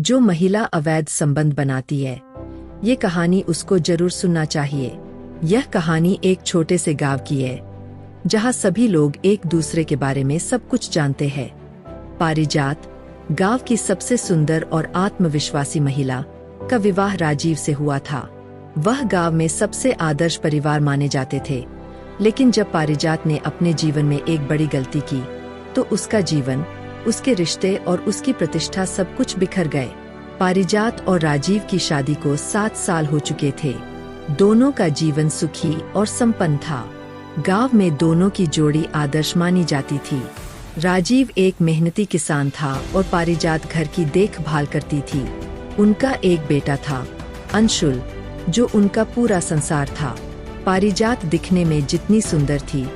जो महिला अवैध संबंध बनाती है। ये कहानी उसको जरूर सुनना चाहिए। यह कहानी एक छोटे से गांव की है, जहां सभी लोग एक दूसरे के बारे में सब कुछ जानते हैं। पारिजात, गांव की सबसे सुंदर और आत्मविश्वासी महिला, का विवाह राजीव से हुआ था। वह गांव में सबसे आदर्श परिवार माने जाते थे। लेकिन जब पारिजात ने अपने जीवन में एक बड़ी गलती की, तो उसका जीवन, उसके रिश्ते और उसकी प्रतिष्ठा सब कुछ बिखर गए। पारिजात और राजीव की शादी को 7 साल हो चुके थे। दोनों का जीवन सुखी और संपन्न था। गांव में दोनों की जोड़ी आदर्श मानी जाती थी। राजीव एक मेहनती किसान था और पारिजात घर की देखभाल करती थी। उनका एक बेटा था, अंशुल, जो उनका पूरा संसार था। पारिजात दिखने में जितनी सुंदर थी,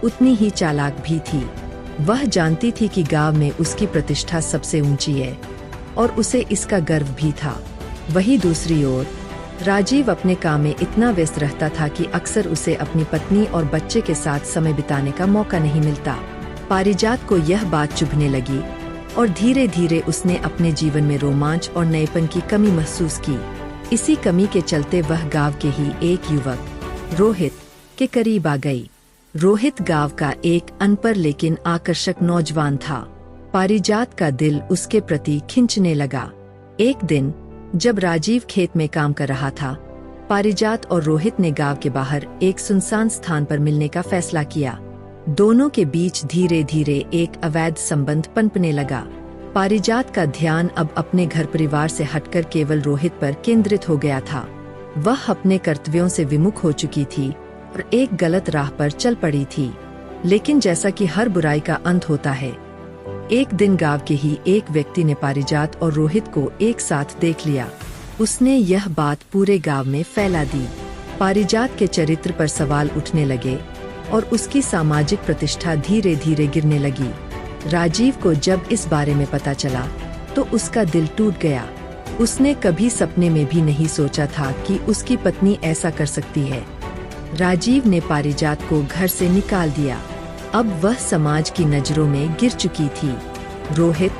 उतनी ही चालाक भी थी। वह जानती थी कि गांव में उसकी प्रतिष्ठा सबसे ऊंची है और उसे इसका गर्व भी था। वहीं दूसरी ओर राजीव अपने काम में इतना व्यस्त रहता था कि अक्सर उसे अपनी पत्नी और बच्चे के साथ समय बिताने का मौका नहीं मिलता। पारिजात को यह बात चुभने लगी और धीरे धीरे उसने अपने जीवन में रोमांच और नएपन की कमी महसूस की। इसी कमी के चलते वह गांव के ही एक युवक, रोहित, के करीब आ गई। रोहित गांव का एक अनपढ़ लेकिन आकर्षक नौजवान था। पारिजात का दिल उसके प्रति खिंचने लगा। एक दिन जब राजीव खेत में काम कर रहा था, पारिजात और रोहित ने गांव के बाहर एक सुनसान स्थान पर मिलने का फैसला किया। दोनों के बीच धीरे धीरे एक अवैध संबंध पनपने लगा। पारिजात का ध्यान अब अपने घर परिवार से हटकर केवल रोहित पर केंद्रित हो गया था। वह अपने कर्तव्यों से विमुख हो चुकी थी और एक गलत राह पर चल पड़ी थी। लेकिन जैसा कि हर बुराई का अंत होता है, एक दिन गांव के ही एक व्यक्ति ने पारिजात और रोहित को एक साथ देख लिया। उसने यह बात पूरे गांव में फैला दी। पारिजात के चरित्र पर सवाल उठने लगे और उसकी सामाजिक प्रतिष्ठा धीरे धीरे गिरने लगी। राजीव को जब इस बारे में पता चला, तो उसका दिल टूट गया। उसने कभी सपने में भी नहीं सोचा था कि उसकी पत्नी ऐसा कर सकती है। राजीव ने पारिजात को घर से निकाल दिया। अब वह समाज की नजरों में गिर चुकी थी। रोहित,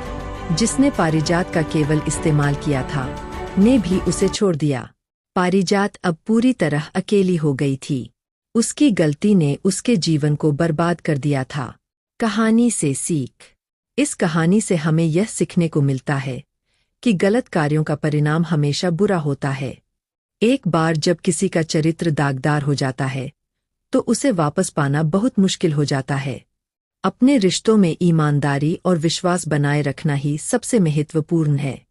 जिसने पारिजात का केवल इस्तेमाल किया था, ने भी उसे छोड़ दिया। पारिजात अब पूरी तरह अकेली हो गई थी। उसकी गलती ने उसके जीवन को बर्बाद कर दिया था। कहानी से सीख। इस कहानी से हमें यह सीखने को मिलता है कि गलत कार्यों का परिणाम हमेशा बुरा होता है। एक बार जब किसी का चरित्र दागदार हो जाता है, तो उसे वापस पाना बहुत मुश्किल हो जाता है। अपने रिश्तों में ईमानदारी और विश्वास बनाए रखना ही सबसे महत्वपूर्ण है।